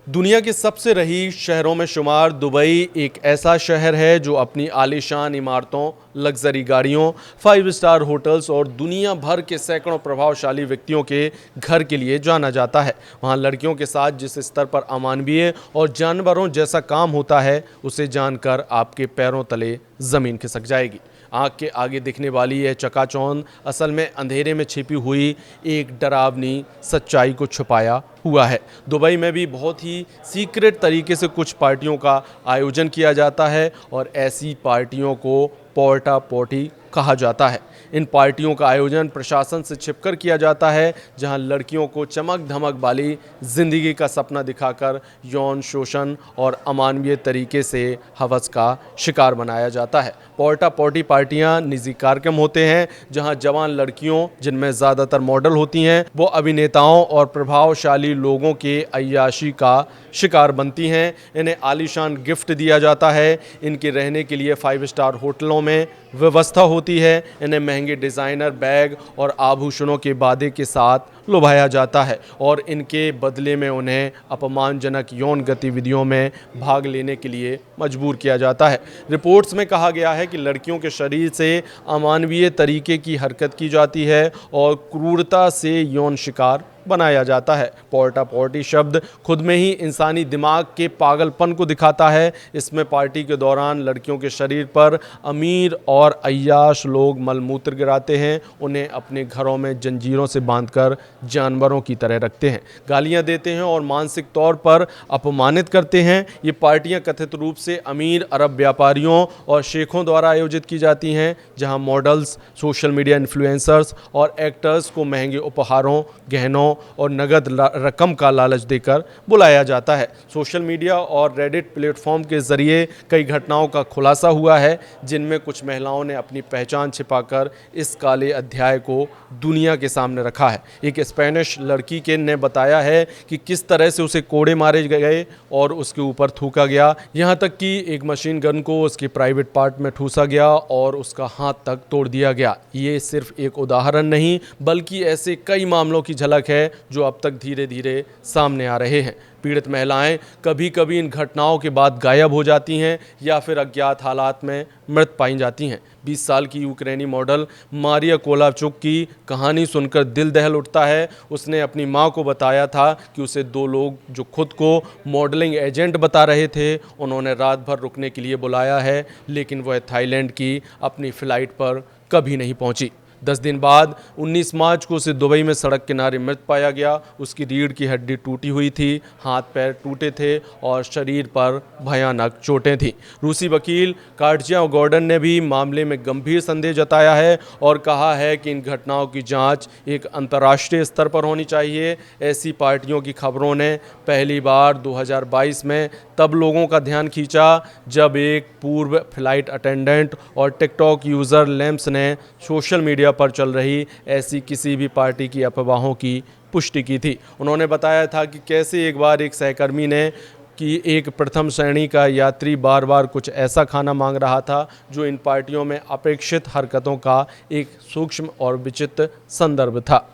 दुनिया के सबसे रईस शहरों में शुमार दुबई एक ऐसा शहर है जो अपनी आलीशान इमारतों, लग्जरी गाड़ियों, 5 स्टार होटल्स और दुनिया भर के सैकड़ों प्रभावशाली व्यक्तियों के घर के लिए जाना जाता है। वहाँ लड़कियों के साथ जिस स्तर पर अमानवीय और जानवरों जैसा काम होता है, उसे जानकर आपके पैरों तले ज़मीन खिसक जाएगी। आँख के आगे दिखने वाली यह चकाचौंध असल में अंधेरे में छिपी हुई एक डरावनी सच्चाई को छुपाया हुआ है। दुबई में भी बहुत ही सीक्रेट तरीके से कुछ पार्टियों का आयोजन किया जाता है और ऐसी पार्टियों को पोर्टा पोटी कहा जाता है। इन पार्टियों का आयोजन प्रशासन से छिपकर किया जाता है, जहां लड़कियों को चमक धमक वाली जिंदगी का सपना दिखाकर यौन शोषण और अमानवीय तरीके से हवस का शिकार बनाया जाता है। पोर्टा पोटी पार्टियां निजी कार्यक्रम होते हैं, जहां जवान लड़कियों, जिनमें ज़्यादातर मॉडल होती हैं, वो अभिनेताओं और प्रभावशाली लोगों के अय्याशी का शिकार बनती हैं। इन्हें आलीशान गिफ्ट दिया जाता है। इनके रहने के लिए 5 स्टार होटलों में व्यवस्था होती है। इन्हें महंगे डिज़ाइनर बैग और आभूषणों के वादे के साथ लुभाया जाता है और इनके बदले में उन्हें अपमानजनक यौन गतिविधियों में भाग लेने के लिए मजबूर किया जाता है। रिपोर्ट्स में कहा गया है कि लड़कियों के शरीर से अमानवीय तरीके की हरकत की जाती है और क्रूरता से यौन शिकार बनाया जाता है। पोर्टा पोटी शब्द खुद में ही इंसानी दिमाग के पागलपन को दिखाता है। इसमें पार्टी के दौरान लड़कियों के शरीर पर अमीर और अय्याश लोग मलमूत्र गिराते हैं, उन्हें अपने घरों में जंजीरों से बांधकर जानवरों की तरह रखते हैं, गालियां देते हैं और मानसिक तौर पर अपमानित करते हैं। ये पार्टियां कथित रूप से अमीर अरब व्यापारियों और शेखों द्वारा आयोजित की जाती हैं, जहां मॉडल्स, सोशल मीडिया इन्फ्लुएंसर्स और एक्टर्स को महंगे उपहारों, गहनों और नगद रकम का लालच देकर बुलाया जाता है। सोशल मीडिया और रेडिट प्लेटफॉर्म के जरिए कई घटनाओं का खुलासा हुआ है, जिनमें कुछ महिलाओं ने अपनी पहचान छिपाकर इस काले अध्याय को दुनिया के सामने रखा है। एक स्पेनिश लड़की के ने बताया है कि किस तरह से उसे कोड़े मारे गए और उसके ऊपर थूका गया, यहाँ तक कि एक मशीन गन को उसके प्राइवेट पार्ट में ठूसा गया और उसका हाथ तक तोड़ दिया गया। ये सिर्फ एक उदाहरण नहीं, बल्कि ऐसे कई मामलों की झलक है जो अब तक धीरे धीरे सामने आ रहे हैं। पीड़ित महिलाएं कभी कभी इन घटनाओं के बाद गायब हो जाती हैं या फिर अज्ञात हालात में मृत पाई जाती हैं। 20 साल की यूक्रेनी मॉडल मारिया कोलाचुक की कहानी सुनकर दिल दहल उठता है। उसने अपनी मां को बताया था कि उसे 2 लोग जो खुद को मॉडलिंग एजेंट बता रहे थे, उन्होंने रात भर रुकने के लिए बुलाया है, लेकिन वह थाईलैंड की अपनी फ़्लाइट पर कभी नहीं पहुंची। 10 दिन बाद 19 मार्च को उसे दुबई में सड़क किनारे मृत पाया गया। उसकी रीढ़ की हड्डी टूटी हुई थी, हाथ पैर टूटे थे और शरीर पर भयानक चोटें थीं। रूसी वकील कार्डिया गॉर्डन ने भी मामले में गंभीर संदेह जताया है और कहा है कि इन घटनाओं की जांच एक अंतर्राष्ट्रीय स्तर पर होनी चाहिए। ऐसी पार्टियों की खबरों ने पहली बार 2022 में तब लोगों का ध्यान खींचा जब एक पूर्व फ्लाइट अटेंडेंट और टिकटॉक यूज़र लेम्स ने सोशल मीडिया पर चल रही ऐसी किसी भी पार्टी की अफवाहों की पुष्टि की थी। उन्होंने बताया था कि कैसे एक बार एक सहकर्मी ने कि एक प्रथम श्रेणी का यात्री बार बार कुछ ऐसा खाना मांग रहा था जो इन पार्टियों में अपेक्षित हरकतों का एक सूक्ष्म और विचित्र संदर्भ था।